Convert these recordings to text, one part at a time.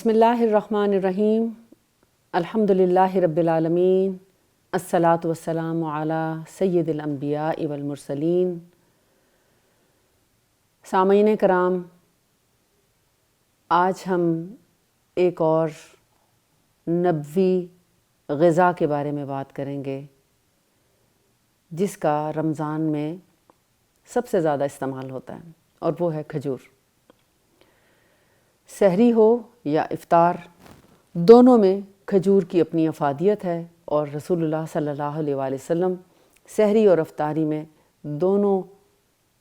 بسم اللہ الرحمن الرحیم الحمدللہ رب العالمین الصلاۃ والسلام علی سید الانبیاء والمرسلین۔ سامعین کرام، آج ہم ایک اور نبوی غذا کے بارے میں بات کریں گے جس کا رمضان میں سب سے زیادہ استعمال ہوتا ہے، اور وہ ہے کھجور۔ سحری ہو یا افطار، دونوں میں کھجور کی اپنی افادیت ہے، اور رسول اللہ صلی اللہ علیہ وآلہ وسلم سحری اور افطاری میں دونوں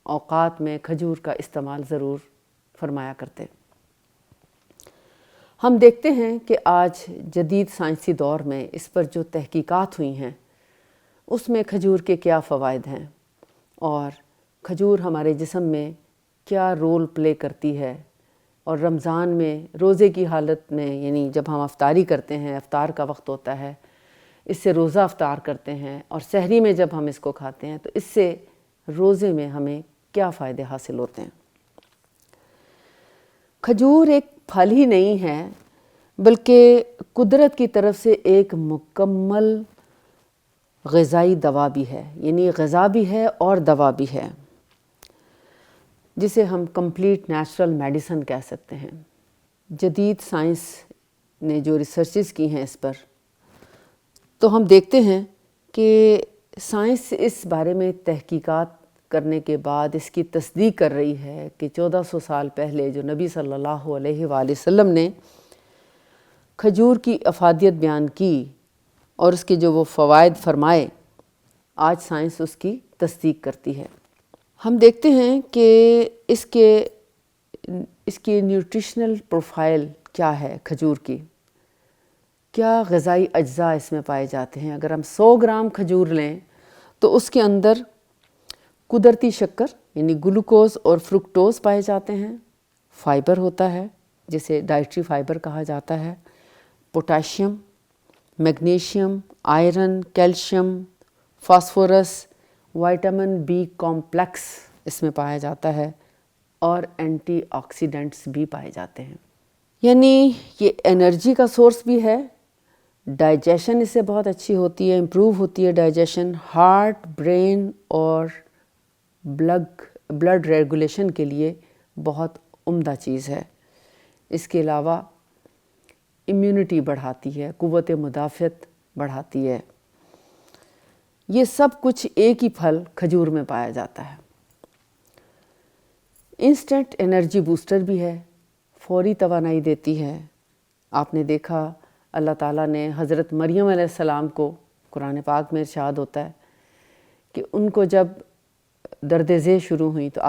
اوقات میں کھجور کا استعمال ضرور فرمایا کرتے۔ ہم دیکھتے ہیں کہ آج جدید سائنسی دور میں اس پر جو تحقیقات ہوئی ہیں اس میں کھجور کے کیا فوائد ہیں اور کھجور ہمارے جسم میں کیا رول پلے کرتی ہے، اور رمضان میں روزے کی حالت میں، یعنی جب ہم افطاری کرتے ہیں، افطار کا وقت ہوتا ہے، اس سے روزہ افطار کرتے ہیں، اور سحری میں جب ہم اس کو کھاتے ہیں تو اس سے روزے میں ہمیں کیا فائدے حاصل ہوتے ہیں۔ کھجور ایک پھل ہی نہیں ہے بلکہ قدرت کی طرف سے ایک مکمل غذائی دوا بھی ہے، یعنی غذا بھی ہے اور دوا بھی ہے، جسے ہم کمپلیٹ نیچرل میڈیسن کہہ سکتے ہیں۔ جدید سائنس نے جو ریسرچز کی ہیں اس پر، تو ہم دیکھتے ہیں کہ سائنس اس بارے میں تحقیقات کرنے کے بعد اس کی تصدیق کر رہی ہے کہ 1400 سال پہلے جو نبی صلی اللہ علیہ وآلہ وسلم نے کھجور کی افادیت بیان کی اور اس کے جو وہ فوائد فرمائے، آج سائنس اس کی تصدیق کرتی ہے۔ ہم دیکھتے ہیں کہ اس کی نیوٹریشنل پروفائل کیا ہے، کھجور کی کیا غذائی اجزاء اس میں پائے جاتے ہیں۔ اگر ہم 100 گرام کھجور لیں تو اس کے اندر قدرتی شکر یعنی گلوکوز اور فرکٹوز پائے جاتے ہیں، فائبر ہوتا ہے جسے ڈائٹری فائبر کہا جاتا ہے، potassium, magnesium, iron, calcium, phosphorus, vitamin B complex اس میں پایا جاتا ہے، اور اینٹی آکسیڈنٹس بھی پائے جاتے ہیں۔ یعنی یہ انرجی کا سورس بھی ہے، ڈائجیشن اس سے بہت اچھی ہوتی ہے، امپروو ہوتی ہے ڈائجیشن، ہارٹ، برین اور بلڈ ریگولیشن کے لیے بہت عمدہ چیز ہے۔ اس کے علاوہ امیونٹی بڑھاتی ہے، قوت مدافعت بڑھاتی ہے۔ یہ سب کچھ ایک ہی پھل کھجور میں پایا جاتا ہے۔ انسٹنٹ انرجی بوسٹر بھی ہے، فوری توانائی دیتی ہے۔ آپ نے دیکھا اللہ تعالیٰ نے حضرت مریم علیہ السلام کو، قرآن پاک میں ارشاد ہوتا ہے کہ ان کو جب درد ذیل شروع ہوئی تو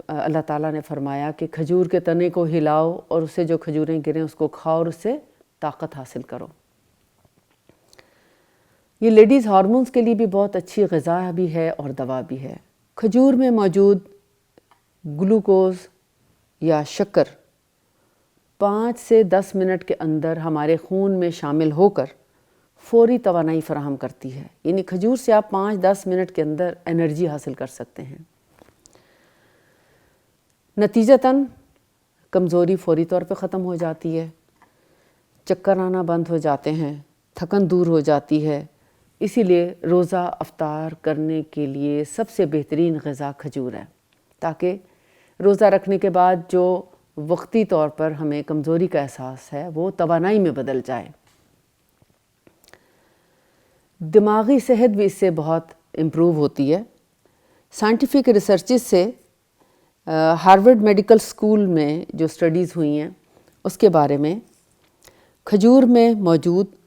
اللہ تعالیٰ نے فرمایا کہ کھجور کے تنے کو ہلاؤ اور اس سے جو کھجوریں گریں اس کو کھاؤ اور اس سے طاقت حاصل کرو۔ یہ لیڈیز ہارمونز کے لیے بھی بہت اچھی غذا بھی ہے اور دوا بھی ہے۔ کھجور میں موجود گلوکوز یا شکر 5 سے 10 منٹ کے اندر ہمارے خون میں شامل ہو کر فوری توانائی فراہم کرتی ہے، یعنی کھجور سے آپ 5-10 منٹ کے اندر انرجی حاصل کر سکتے ہیں۔ نتیجتاً کمزوری فوری طور پہ ختم ہو جاتی ہے، چکر آنا بند ہو جاتے ہیں، تھکن دور ہو جاتی ہے۔ اسی لیے روزہ افطار کرنے کے لیے سب سے بہترین غذا کھجور ہے، تاکہ روزہ رکھنے کے بعد جو وقتی طور پر ہمیں کمزوری کا احساس ہے وہ توانائی میں بدل جائے۔ دماغی صحت بھی اس سے بہت امپروو ہوتی ہے۔ سائنٹیفک ریسرچز سے ہارورڈ میڈیکل اسکول میں جو اسٹڈیز ہوئی ہیں اس کے بارے میں کھجور میں موجود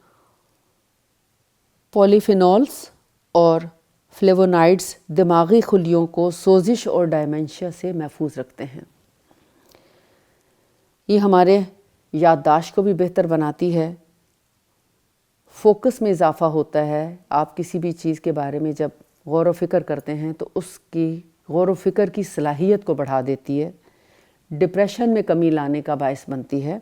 پولیفینولز اور فلیوونائڈز دماغی خلیوں کو سوزش اور ڈائمنشیا سے محفوظ رکھتے ہیں۔ یہ ہمارے یادداشت کو بھی بہتر بناتی ہے، فوکس میں اضافہ ہوتا ہے۔ آپ کسی بھی چیز کے بارے میں جب غور و فکر کرتے ہیں تو اس کی غور و فکر کی صلاحیت کو بڑھا دیتی ہے، ڈپریشن میں کمی لانے کا باعث بنتی ہے،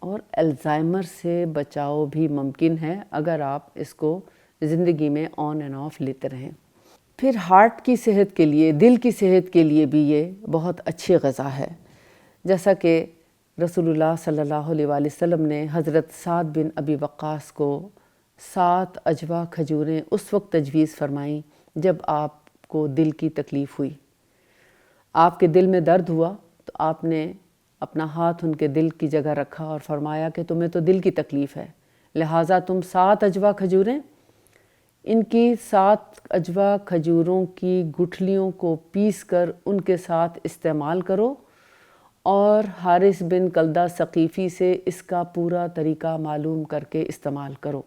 اور الزائمر سے بچاؤ بھی ممکن ہے اگر آپ اس کو زندگی میں آن اینڈ آف لیتے رہیں۔ پھر ہارٹ کی صحت کے لیے، دل کی صحت کے لیے بھی یہ بہت اچھی غذا ہے۔ جیسا کہ رسول اللہ صلی اللہ علیہ وآلہ وسلم نے حضرت سعد بن ابی وقاص کو 7 اجوا کھجوریں اس وقت تجویز فرمائیں جب آپ کو دل کی تکلیف ہوئی. آپ کے دل میں درد ہوا تو آپ نے اپنا ہاتھ ان کے دل کی جگہ رکھا اور فرمایا کہ تمہیں تو دل کی تکلیف ہے، لہٰذا تم 7 اجوا کھجوریں، ان کی 7 اجوا کھجوروں کی گٹھلیوں کو پیس کر ان کے ساتھ استعمال کرو اور حارث بن کلدہ ثقیفی سے اس کا پورا طریقہ معلوم کر کے استعمال کرو.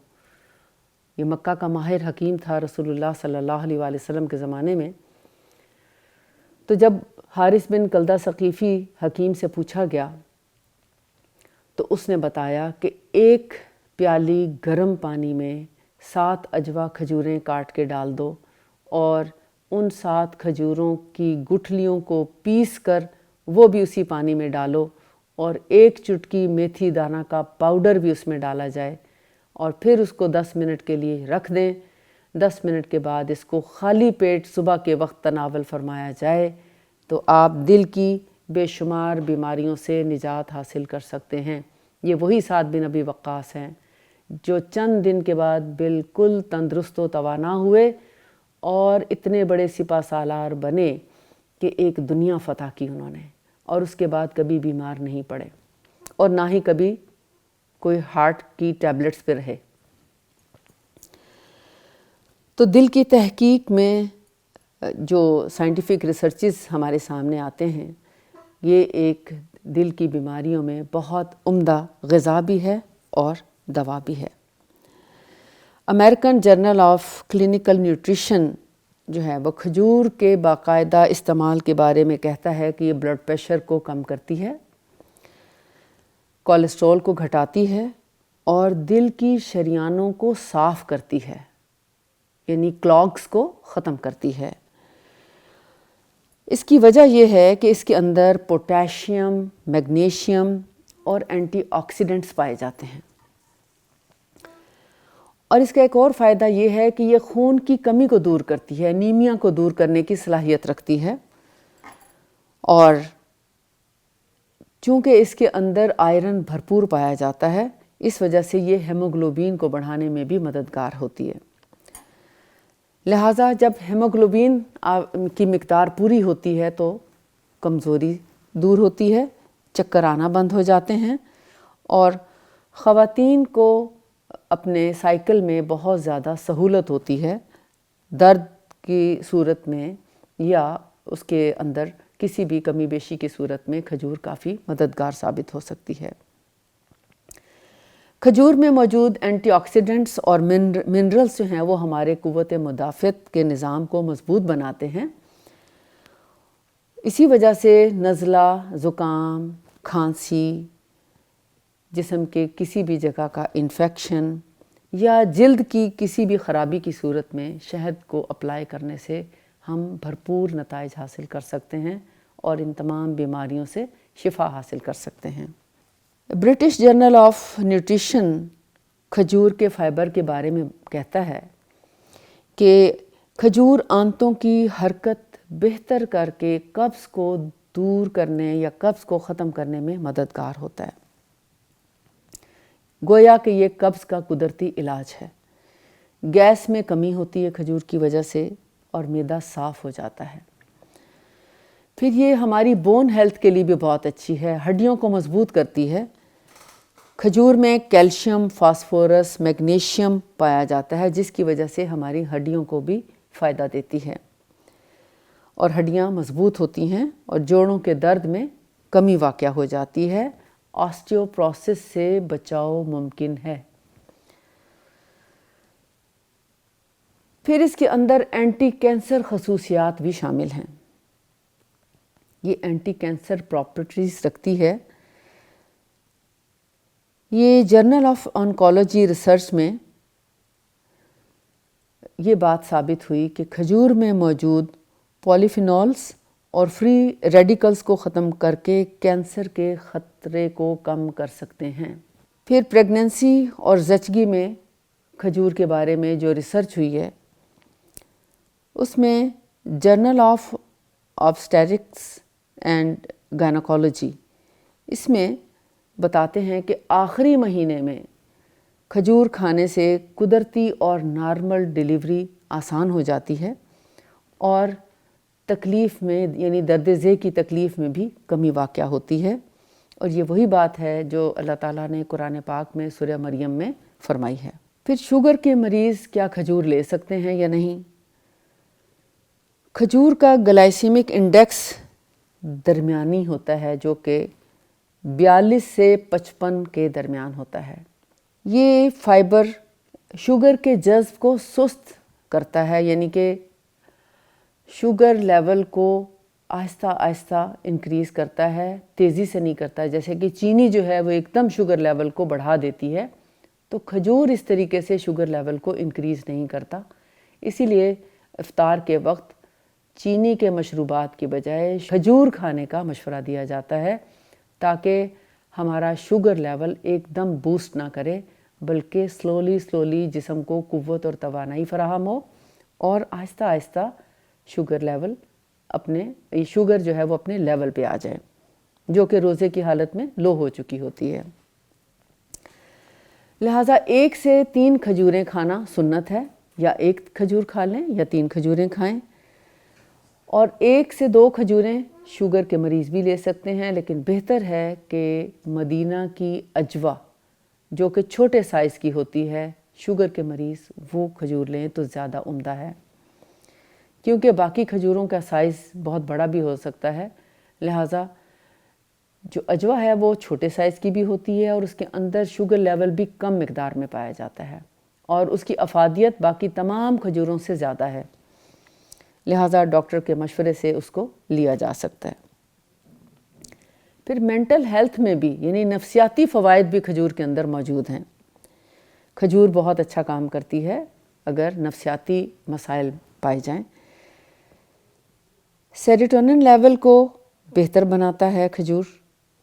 یہ مکہ کا ماہر حکیم تھا رسول اللہ صلی اللہ علیہ وآلہ وسلم کے زمانے میں. تو جب حارث بن کلدہ ثقیفی حکیم سے پوچھا گیا تو اس نے بتایا کہ 1 پیالی گرم پانی میں 7 اجوا کھجوریں کاٹ کے ڈال دو اور ان 7 کھجوروں کی گٹھلیوں کو پیس کر وہ بھی اسی پانی میں ڈالو اور 1 چٹکی میتھی دانہ کا پاؤڈر بھی اس میں ڈالا جائے اور پھر اس کو 10 منٹ کے لیے رکھ دیں. 10 منٹ کے بعد اس کو خالی پیٹ صبح کے وقت تناول فرمایا جائے تو آپ دل کی بے شمار بیماریوں سے نجات حاصل کر سکتے ہیں. یہ وہی سعد بن ابی وقاص ہیں جو چند دن کے بعد بالکل تندرست و توانا ہوئے اور اتنے بڑے سپہ سالار بنے کہ ایک دنیا فتح کی انہوں نے، اور اس کے بعد کبھی بیمار نہیں پڑے اور نہ ہی کبھی کوئی ہارٹ کی ٹیبلٹس پہ رہے. تو دل کی تحقیق میں جو سائنٹیفک ریسرچز ہمارے سامنے آتے ہیں، یہ ایک دل کی بیماریوں میں بہت عمدہ غذا بھی ہے اور دوا بھی ہے. American journal of clinical nutrition جو ہے وہ کھجور کے باقاعدہ استعمال کے بارے میں کہتا ہے کہ یہ بلڈ پریشر کو کم کرتی ہے، کولیسٹرول کو گھٹاتی ہے اور دل کی شریانوں کو صاف کرتی ہے، یعنی کلاگز کو ختم کرتی ہے. اس کی وجہ یہ ہے کہ اس کے اندر پوٹاشیم، میگنیشیم اور اینٹی آکسیڈنٹس پائے جاتے ہیں. اور اس کا ایک اور فائدہ یہ ہے کہ یہ خون کی کمی کو دور کرتی ہے، انیمیا کو دور کرنے کی صلاحیت رکھتی ہے. اور چونکہ اس کے اندر آئرن بھرپور پایا جاتا ہے، اس وجہ سے یہ ہیموگلوبین کو بڑھانے میں بھی مددگار ہوتی ہے. لہٰذا جب ہیموگلوبین کی مقدار پوری ہوتی ہے تو کمزوری دور ہوتی ہے، چکر آنا بند ہو جاتے ہیں اور خواتین کو اپنے سائیکل میں بہت زیادہ سہولت ہوتی ہے. درد کی صورت میں یا اس کے اندر کسی بھی کمی بیشی کی صورت میں کھجور کافی مددگار ثابت ہو سکتی ہے. کھجور میں موجود اینٹی آکسیڈنٹس اور منرلز جو ہیں وہ ہمارے قوت مدافعت کے نظام کو مضبوط بناتے ہیں. اسی وجہ سے نزلہ، زکام، کھانسی، جسم کے کسی بھی جگہ کا انفیکشن یا جلد کی کسی بھی خرابی کی صورت میں شہد کو اپلائی کرنے سے ہم بھرپور نتائج حاصل کر سکتے ہیں اور ان تمام بیماریوں سے شفا حاصل کر سکتے ہیں. برٹش جرنل آف نیوٹریشن کھجور کے فائبر کے بارے میں کہتا ہے کہ کھجور آنتوں کی حرکت بہتر کر کے قبض کو دور کرنے یا قبض کو ختم کرنے میں مددگار ہوتا ہے. گویا کہ یہ قبض کا قدرتی علاج ہے. گیس میں کمی ہوتی ہے کھجور کی وجہ سے اور معدہ صاف ہو جاتا ہے. پھر یہ ہماری بون ہیلتھ کے لیے بھی بہت اچھی ہے، ہڈیوں کو مضبوط کرتی ہے. کھجور میں کیلشیم، فاسفورس، میگنیشیم پایا جاتا ہے جس کی وجہ سے ہماری ہڈیوں کو بھی فائدہ دیتی ہے اور ہڈیاں مضبوط ہوتی ہیں اور جوڑوں کے درد میں کمی واقع ہو جاتی ہے. آسٹیوپروسس سے بچاؤ ممکن ہے. پھر اس کے اندر اینٹی کینسر خصوصیات بھی شامل ہیں. یہ اینٹی کینسر پراپرٹیز رکھتی ہے. یہ جرنل آف آنکولوجی ریسرچ میں یہ بات ثابت ہوئی کہ کھجور میں موجود پولیفینولز اور فری ریڈیکلز کو ختم کر کے کینسر کے خطرے کو کم کر سکتے ہیں. پھر پریگننسی اور زچگی میں کھجور کے بارے میں جو ریسرچ ہوئی ہے اس میں جرنل آف آبسٹیرکس اینڈ گائنیکولوجی اس میں بتاتے ہیں کہ آخری مہینے میں کھجور کھانے سے قدرتی اور نارمل ڈیلیوری آسان ہو جاتی ہے اور تکلیف میں یعنی درد ذیل کی تکلیف میں بھی کمی واقع ہوتی ہے، اور یہ وہی بات ہے جو اللہ تعالیٰ نے قرآن پاک میں سورہ مریم میں فرمائی ہے۔ پھر شوگر کے مریض کیا کھجور لے سکتے ہیں یا نہیں؟ کھجور کا گلائسیمک انڈیکس درمیانی ہوتا ہے، جو کہ 42 سے 55 کے درمیان ہوتا ہے۔ یہ فائبر شوگر کے جذب کو سست کرتا ہے، یعنی کہ شوگر لیول کو آہستہ آہستہ انکریز کرتا ہے، تیزی سے نہیں کرتا ہے۔ جیسے کہ چینی جو ہے وہ ایک دم شوگر لیول کو بڑھا دیتی ہے، تو کھجور اس طریقے سے شوگر لیول کو انکریز نہیں کرتا۔ اسی لیے افطار کے وقت چینی کے مشروبات کی بجائے کھجور کھانے کا مشورہ دیا جاتا ہے، تاکہ ہمارا شوگر لیول ایک دم بوسٹ نہ کرے، بلکہ سلولی جسم کو قوت اور توانائی فراہم ہو اور آہستہ آہستہ شوگر جو ہے وہ اپنے لیول پہ آ جائے، جو کہ روزے کی حالت میں لو ہو چکی ہوتی ہے۔ لہٰذا 1 سے 3 کھجوریں کھانا سنت ہے، یا 1 کھجور کھا لیں یا 3 کھجوریں کھائیں، اور 1 سے 2 کھجوریں شوگر کے مریض بھی لے سکتے ہیں، لیکن بہتر ہے کہ مدینہ کی اجوا جو کہ چھوٹے سائز کی ہوتی ہے، شوگر کے مریض وہ کھجور لیں تو زیادہ عمدہ ہے، کیونکہ باقی کھجوروں کا سائز بہت بڑا بھی ہو سکتا ہے۔ لہٰذا جو اجوا ہے وہ چھوٹے سائز کی بھی ہوتی ہے، اور اس کے اندر شوگر لیول بھی کم مقدار میں پایا جاتا ہے، اور اس کی افادیت باقی تمام کھجوروں سے زیادہ ہے، لہٰذا ڈاکٹر کے مشورے سے اس کو لیا جا سکتا ہے۔ پھر مینٹل ہیلتھ میں بھی یعنی نفسیاتی فوائد بھی کھجور کے اندر موجود ہیں۔ کھجور بہت اچھا کام کرتی ہے اگر نفسیاتی مسائل پائے جائیں۔ سیروٹونن لیول کو بہتر بناتا ہے کھجور،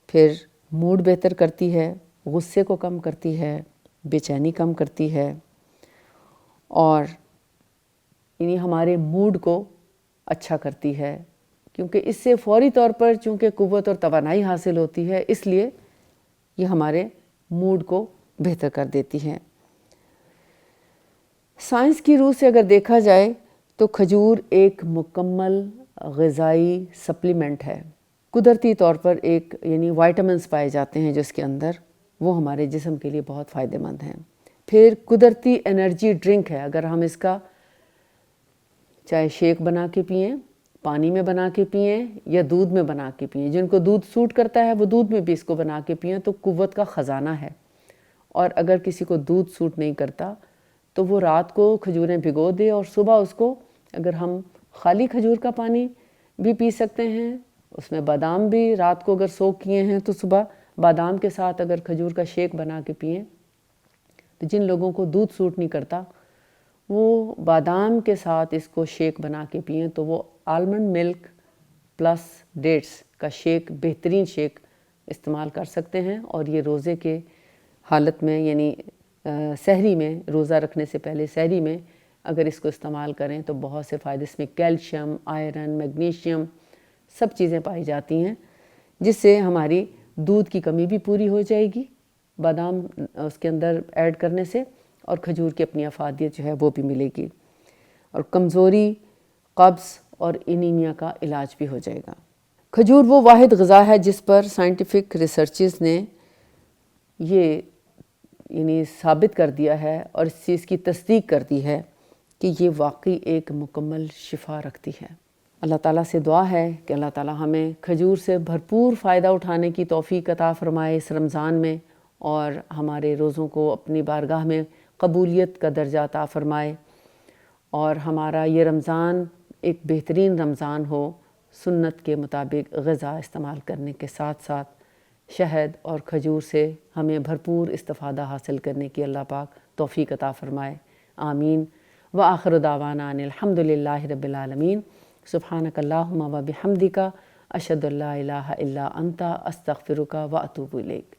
پھر موڈ بہتر کرتی ہے، غصے کو کم کرتی ہے، بے چینی کم کرتی ہے، اور یعنی ہمارے موڈ کو اچھا کرتی ہے، کیونکہ اس سے فوری طور پر چونکہ قوت اور توانائی حاصل ہوتی ہے، اس لیے یہ ہمارے موڈ کو بہتر کر دیتی ہے۔ سائنس کی روح سے اگر دیکھا جائے تو کھجور ایک مکمل غذائی سپلیمنٹ ہے۔ قدرتی طور پر یعنی وائٹامنز پائے جاتے ہیں جو اس کے اندر، وہ ہمارے جسم کے لیے بہت فائدہ مند ہیں۔ پھر قدرتی انرجی ڈرنک ہے، اگر ہم اس کا چاہے شیک بنا کے پئیں، پانی میں بنا کے پئیں یا دودھ میں بنا کے پئیں، جن کو دودھ سوٹ کرتا ہے وہ دودھ میں بھی اس کو بنا کے پئیں تو قوت کا خزانہ ہے۔ اور اگر کسی کو دودھ سوٹ نہیں کرتا تو وہ رات کو کھجوریں بھگو دے، اور صبح اس کو اگر ہم خالی کھجور کا پانی بھی پی سکتے ہیں، اس میں بادام بھی رات کو اگر سوک کیے ہیں تو صبح بادام کے ساتھ اگر کھجور کا شیک بنا کے پئیں، تو جن لوگوں کو دودھ سوٹ نہیں کرتا وہ بادام کے ساتھ اس کو شیک بنا کے پئیں تو وہ آلمنڈ ملک پلس ڈیٹس کا شیک، بہترین شیک استعمال کر سکتے ہیں، اور یہ روزے کے حالت میں یعنی سحری میں، روزہ رکھنے سے پہلے سحری میں اگر اس کو استعمال کریں تو بہت سے فائدے، اس میں کیلشیم، آئرن، میگنیشیم سب چیزیں پائی جاتی ہیں، جس سے ہماری دودھ کی کمی بھی پوری ہو جائے گی بادام اس کے اندر ایڈ کرنے سے، اور کھجور کی اپنی افادیت جو ہے وہ بھی ملے گی، اور کمزوری، قبض اور انیمیا کا علاج بھی ہو جائے گا۔ کھجور وہ واحد غذا ہے جس پر سائنٹیفک ریسرچز نے یہ یعنی ثابت کر دیا ہے اور اس چیز کی تصدیق کر دی ہے کہ یہ واقعی ایک مکمل شفا رکھتی ہے۔ اللہ تعالیٰ سے دعا ہے کہ اللہ تعالیٰ ہمیں کھجور سے بھرپور فائدہ اٹھانے کی توفیق عطا فرمائے اس رمضان میں، اور ہمارے روزوں کو اپنی بارگاہ میں قبولیت کا درجہ عطا فرمائے، اور ہمارا یہ رمضان ایک بہترین رمضان ہو، سنت کے مطابق غذا استعمال کرنے کے ساتھ ساتھ شہد اور کھجور سے ہمیں بھرپور استفادہ حاصل کرنے کی اللہ پاک توفیق عطا فرمائے، آمین۔ وآخر دعوانا ان الحمد للہ رب العالمین، سبحانک اللہم و بحمدک، اشہد ان لا الہ الا انت، استغفرک و اتوب الیک۔